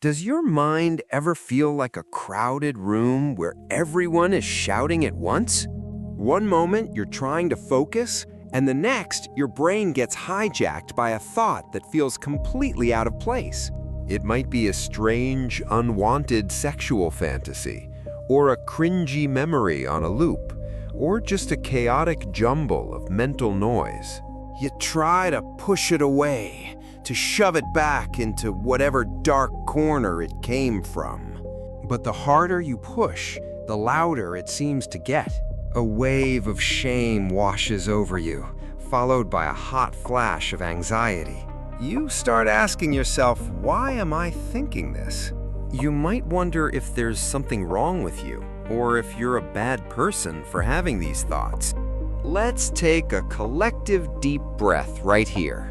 Does your mind ever feel like a crowded room where everyone is shouting at once? One moment you're trying to focus, and the next your brain gets hijacked by a thought that feels completely out of place. It might be a strange, unwanted sexual fantasy, or a cringy memory on a loop, or just a chaotic jumble of mental noise. You try to push it away, to shove it back into whatever dark corner it came from. But the harder you push, the louder it seems to get. A wave of shame washes over you, followed by a hot flash of anxiety. You start asking yourself, why am I thinking this? You might wonder if there's something wrong with you, or if you're a bad person for having these thoughts. Let's take a collective deep breath right here.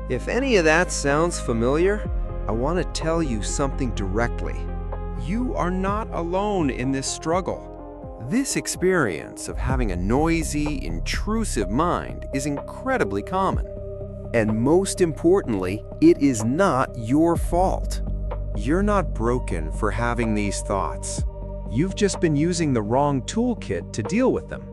If any of that sounds familiar, I want to tell you something directly. You are not alone in this struggle. This experience of having a noisy, intrusive mind is incredibly common. And most importantly, it is not your fault. You're not broken for having these thoughts. You've just been using the wrong toolkit to deal with them.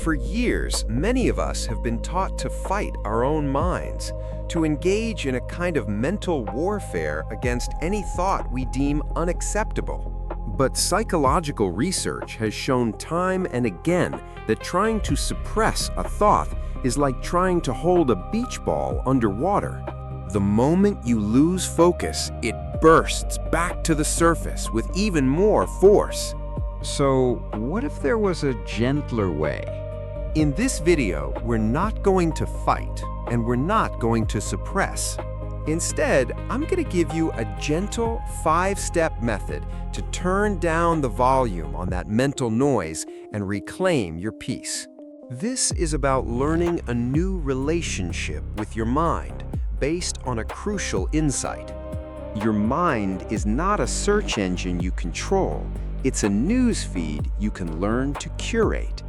For years, many of us have been taught to fight our own minds, to engage in a kind of mental warfare against any thought we deem unacceptable. But psychological research has shown time and again that trying to suppress a thought is like trying to hold a beach ball underwater. The moment you lose focus, it bursts back to the surface with even more force. So, what if there was a gentler way? In this video, we're not going to fight, and we're not going to suppress. Instead, I'm going to give you a gentle 5-step method to turn down the volume on that mental noise and reclaim your peace. This is about learning a new relationship with your mind based on a crucial insight. Your mind is not a search engine you control. It's a news feed you can learn to curate.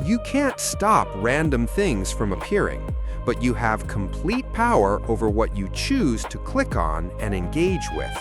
You can't stop random things from appearing, but you have complete power over what you choose to click on and engage with.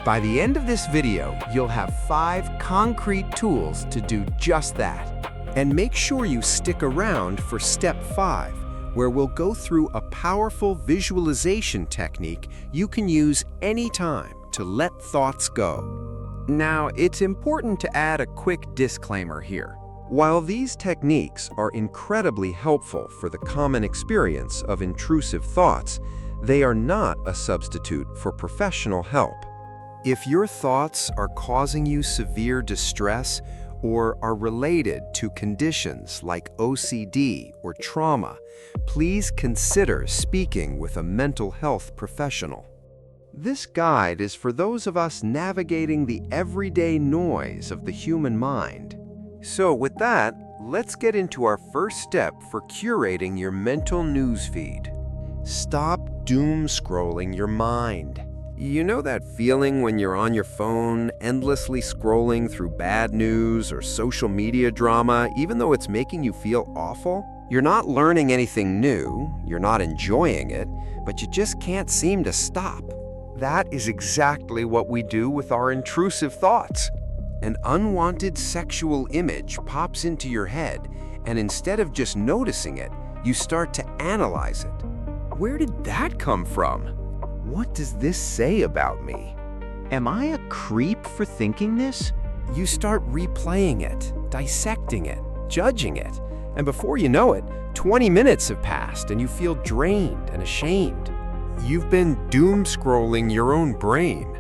By the end of this video, you'll have 5 concrete tools to do just that. And make sure you stick around for step 5, where we'll go through a powerful visualization technique you can use anytime to let thoughts go. Now, it's important to add a quick disclaimer here. While these techniques are incredibly helpful for the common experience of intrusive thoughts, they are not a substitute for professional help. If your thoughts are causing you severe distress or are related to conditions like OCD or trauma, please consider speaking with a mental health professional. This guide is for those of us navigating the everyday noise of the human mind. So with that, let's get into our first step for curating your mental newsfeed. Stop doom scrolling your mind. You know that feeling when you're on your phone, endlessly scrolling through bad news or social media drama, even though it's making you feel awful? You're not learning anything new, you're not enjoying it, but you just can't seem to stop. That is exactly what we do with our intrusive thoughts. An unwanted sexual image pops into your head, and instead of just noticing it, you start to analyze it. Where did that come from? What does this say about me? Am I a creep for thinking this? You start replaying it, dissecting it, judging it, and before you know it, 20 minutes have passed and you feel drained and ashamed. You've been doom scrolling your own brain.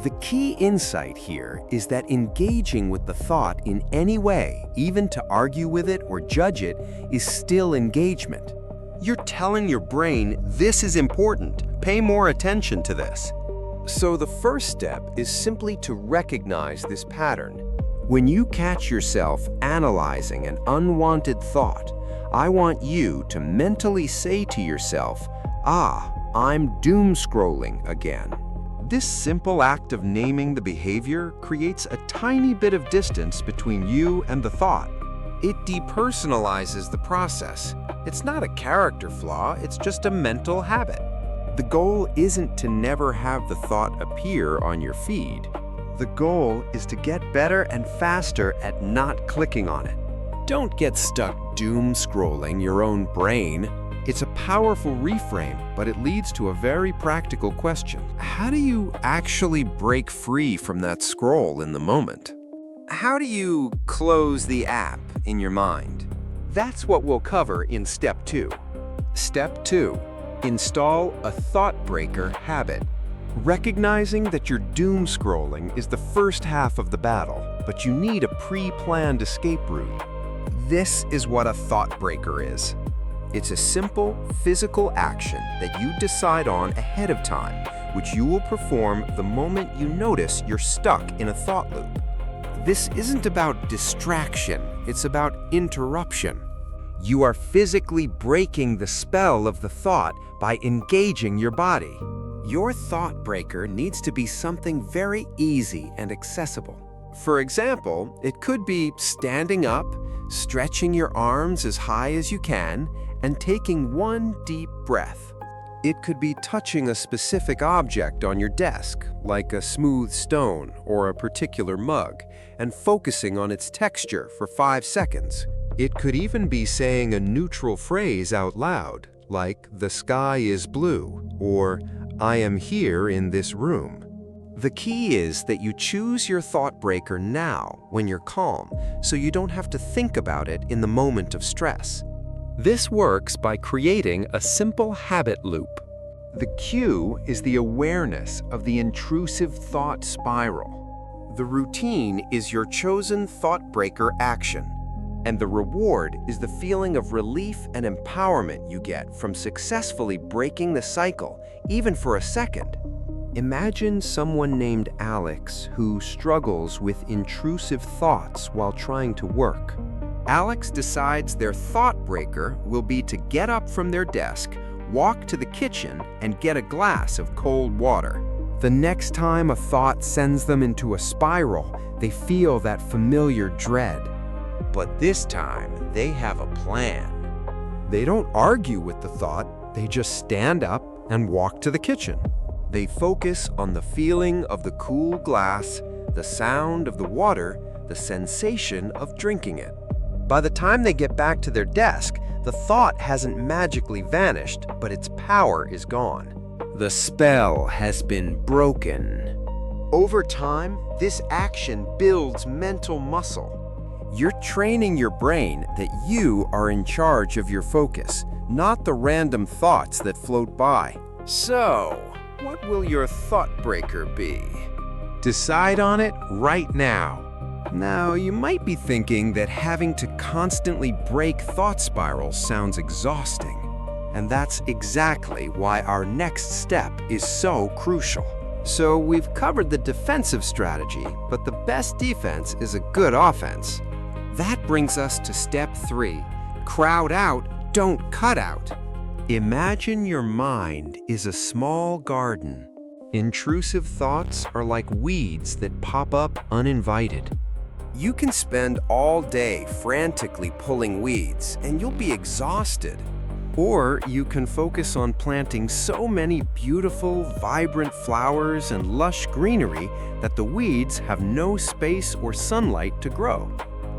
The key insight here is that engaging with the thought in any way, even to argue with it or judge it, is still engagement. You're telling your brain, this is important, pay more attention to this. So the first step is simply to recognize this pattern. When you catch yourself analyzing an unwanted thought, I want you to mentally say to yourself, I'm doom scrolling again. This simple act of naming the behavior creates a tiny bit of distance between you and the thought. It depersonalizes the process. It's not a character flaw, it's just a mental habit. The goal isn't to never have the thought appear on your feed. The goal is to get better and faster at not clicking on it. Don't get stuck doom scrolling your own brain. It's a powerful reframe, but it leads to a very practical question. How do you actually break free from that scroll in the moment? How do you close the app in your mind? That's what we'll cover in Step 2. Step 2. Install a thought breaker habit. Recognizing that your doom scrolling is the first half of the battle, but you need a pre-planned escape route. This is what a thought breaker is. It's a simple, physical action that you decide on ahead of time, which you will perform the moment you notice you're stuck in a thought loop. This isn't about distraction, it's about interruption. You are physically breaking the spell of the thought by engaging your body. Your thought breaker needs to be something very easy and accessible. For example, it could be standing up, stretching your arms as high as you can, and taking one deep breath. It could be touching a specific object on your desk, like a smooth stone or a particular mug, and focusing on its texture for 5 seconds. It could even be saying a neutral phrase out loud, like "the sky is blue" or "I am here in this room." The key is that you choose your thought breaker now when you're calm, so you don't have to think about it in the moment of stress. This works by creating a simple habit loop. The cue is the awareness of the intrusive thought spiral. The routine is your chosen thought breaker action, and the reward is the feeling of relief and empowerment you get from successfully breaking the cycle, even for a second. Imagine someone named Alex who struggles with intrusive thoughts while trying to work. Alex decides their thought breaker will be to get up from their desk, walk to the kitchen, and get a glass of cold water. The next time a thought sends them into a spiral, they feel that familiar dread. But this time, they have a plan. They don't argue with the thought, they just stand up and walk to the kitchen. They focus on the feeling of the cool glass, the sound of the water, the sensation of drinking it. By the time they get back to their desk, the thought hasn't magically vanished, but its power is gone. The spell has been broken. Over time, this action builds mental muscle. You're training your brain that you are in charge of your focus, not the random thoughts that float by. So, what will your thought breaker be? Decide on it right now. Now, you might be thinking that having to constantly break thought spirals sounds exhausting. And that's exactly why our next step is so crucial. So we've covered the defensive strategy, but the best defense is a good offense. That brings us to Step 3. Crowd out, don't cut out. Imagine your mind is a small garden. Intrusive thoughts are like weeds that pop up uninvited. You can spend all day frantically pulling weeds, and you'll be exhausted. Or you can focus on planting so many beautiful, vibrant flowers and lush greenery that the weeds have no space or sunlight to grow.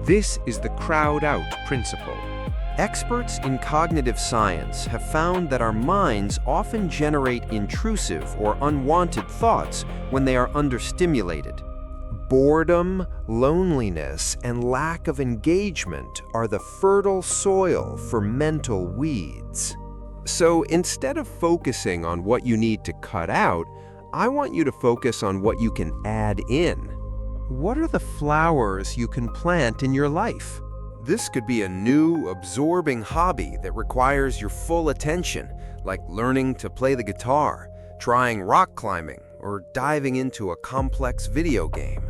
This is the crowd out principle. Experts in cognitive science have found that our minds often generate intrusive or unwanted thoughts when they are understimulated. Boredom, loneliness, and lack of engagement are the fertile soil for mental weeds. So instead of focusing on what you need to cut out, I want you to focus on what you can add in. What are the flowers you can plant in your life? This could be a new, absorbing hobby that requires your full attention, like learning to play the guitar, trying rock climbing, or diving into a complex video game.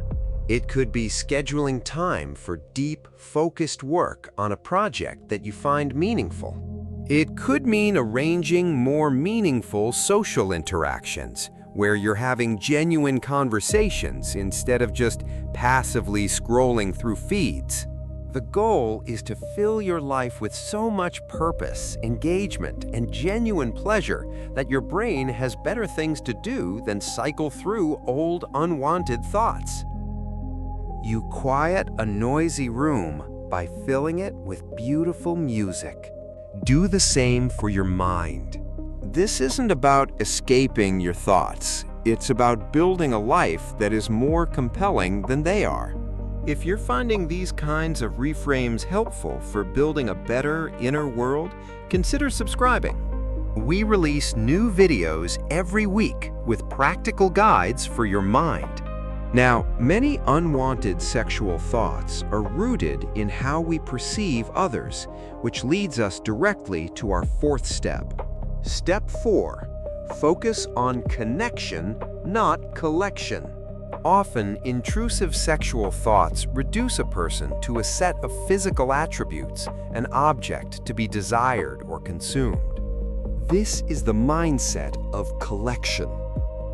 It could be scheduling time for deep, focused work on a project that you find meaningful. It could mean arranging more meaningful social interactions, where you're having genuine conversations instead of just passively scrolling through feeds. The goal is to fill your life with so much purpose, engagement, and genuine pleasure that your brain has better things to do than cycle through old, unwanted thoughts. You quiet a noisy room by filling it with beautiful music. Do the same for your mind. This isn't about escaping your thoughts. It's about building a life that is more compelling than they are. If you're finding these kinds of reframes helpful for building a better inner world, consider subscribing. We release new videos every week with practical guides for your mind. Now, many unwanted sexual thoughts are rooted in how we perceive others, which leads us directly to our fourth step. Step 4. Focus on connection, not collection. Often, intrusive sexual thoughts reduce a person to a set of physical attributes, an object to be desired or consumed. This is the mindset of collection.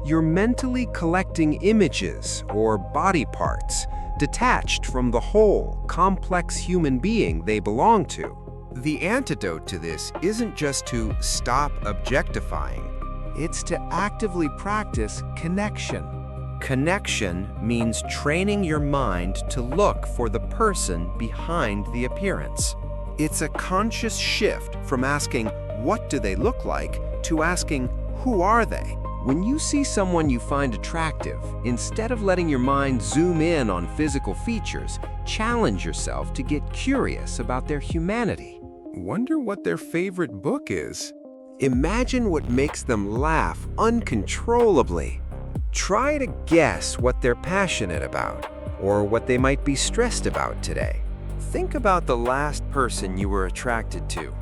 You're mentally collecting images or body parts detached from the whole, complex human being they belong to. The antidote to this isn't just to stop objectifying, it's to actively practice connection. Connection means training your mind to look for the person behind the appearance. It's a conscious shift from asking, "What do they look like?" to asking, "Who are they?" When you see someone you find attractive, instead of letting your mind zoom in on physical features, challenge yourself to get curious about their humanity. Wonder what their favorite book is. Imagine what makes them laugh uncontrollably. Try to guess what they're passionate about, or what they might be stressed about today. Think about the last person you were attracted to.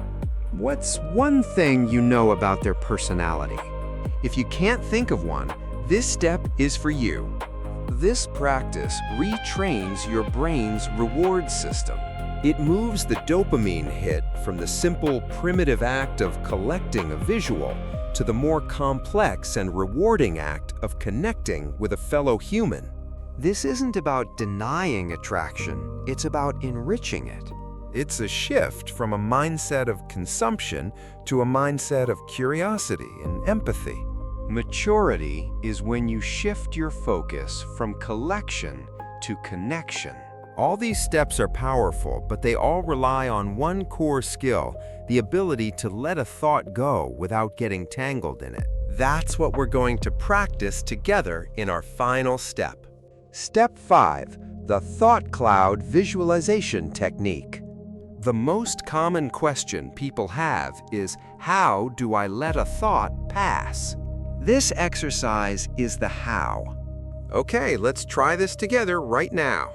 What's one thing you know about their personality? If you can't think of one, this step is for you. This practice retrains your brain's reward system. It moves the dopamine hit from the simple, primitive act of collecting a visual to the more complex and rewarding act of connecting with a fellow human. This isn't about denying attraction, it's about enriching it. It's a shift from a mindset of consumption to a mindset of curiosity and empathy. Maturity is when you shift your focus from collection to connection. All these steps are powerful, but they all rely on one core skill, the ability to let a thought go without getting tangled in it. That's what we're going to practice together in our final step. Step 5, the thought cloud visualization technique. The most common question people have is, how do I let a thought pass? This exercise is the how. Okay, let's try this together right now.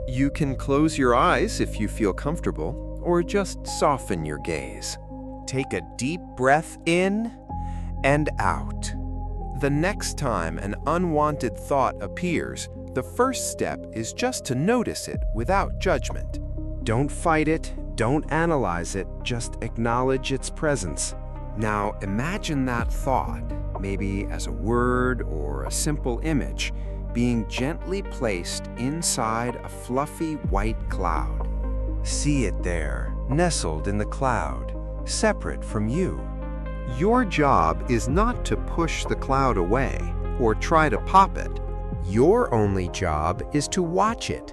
You can close your eyes if you feel comfortable, or just soften your gaze. Take a deep breath in and out. The next time an unwanted thought appears, the first step is just to notice it without judgment. Don't fight it, don't analyze it, just acknowledge its presence. Now imagine that thought, maybe as a word or a simple image, being gently placed inside a fluffy white cloud. See it there, nestled in the cloud, separate from you. Your job is not to push the cloud away or try to pop it. Your only job is to watch it.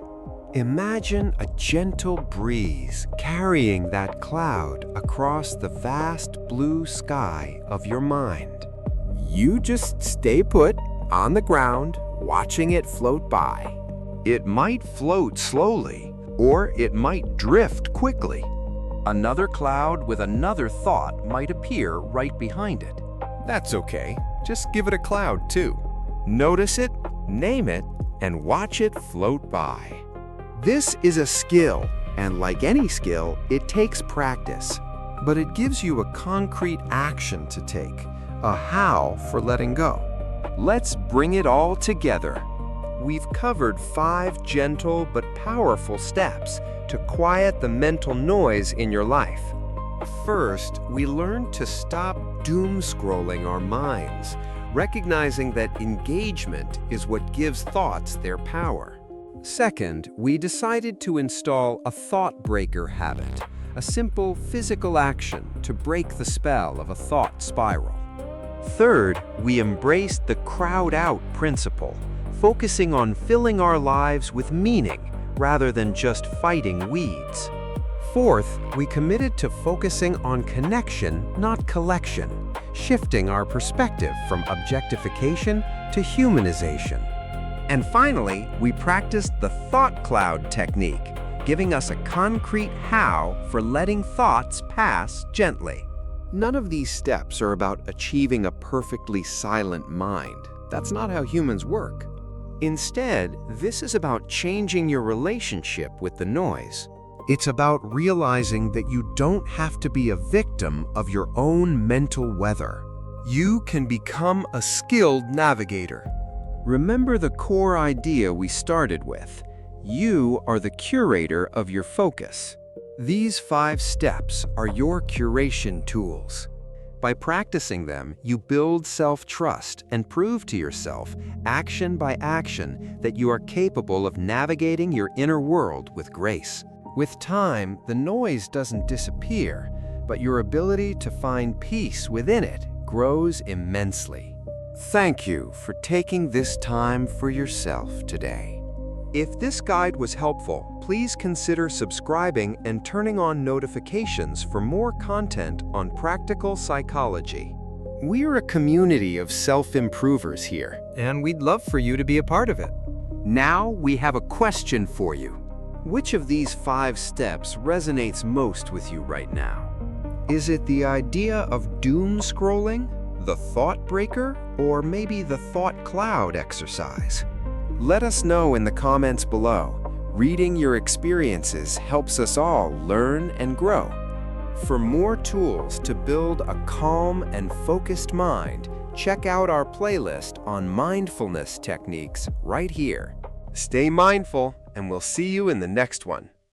Imagine a gentle breeze carrying that cloud across the vast blue sky of your mind. You just stay put on the ground, watching it float by. It might float slowly, or it might drift quickly. Another cloud with another thought might appear right behind it. That's okay, just give it a cloud too. Notice it, name it, and watch it float by. This is a skill, and like any skill, it takes practice. But it gives you a concrete action to take, a how for letting go. Let's bring it all together. We've covered 5 gentle but powerful steps to quiet the mental noise in your life. First, we learned to stop doom-scrolling our minds, recognizing that engagement is what gives thoughts their power. Second, we decided to install a thought breaker habit, a simple physical action to break the spell of a thought spiral. Third, we embraced the crowd out principle, focusing on filling our lives with meaning rather than just fighting weeds. Fourth, we committed to focusing on connection, not collection, shifting our perspective from objectification to humanization. And finally, we practiced the thought cloud technique, giving us a concrete how for letting thoughts pass gently. None of these steps are about achieving a perfectly silent mind. That's not how humans work. Instead, this is about changing your relationship with the noise. It's about realizing that you don't have to be a victim of your own mental weather. You can become a skilled navigator. Remember the core idea we started with. You are the curator of your focus. These 5 steps are your curation tools. By practicing them, you build self-trust and prove to yourself, action by action, that you are capable of navigating your inner world with grace. With time, the noise doesn't disappear, but your ability to find peace within it grows immensely. Thank you for taking this time for yourself today. If this guide was helpful, please consider subscribing and turning on notifications for more content on practical psychology. We're a community of self-improvers here, and we'd love for you to be a part of it. Now we have a question for you. Which of these 5 steps resonates most with you right now? Is it the idea of doom scrolling, the thought breaker, or maybe the thought cloud exercise? Let us know in the comments below. Reading your experiences helps us all learn and grow. For more tools to build a calm and focused mind, check out our playlist on mindfulness techniques right here. Stay mindful, and we'll see you in the next one.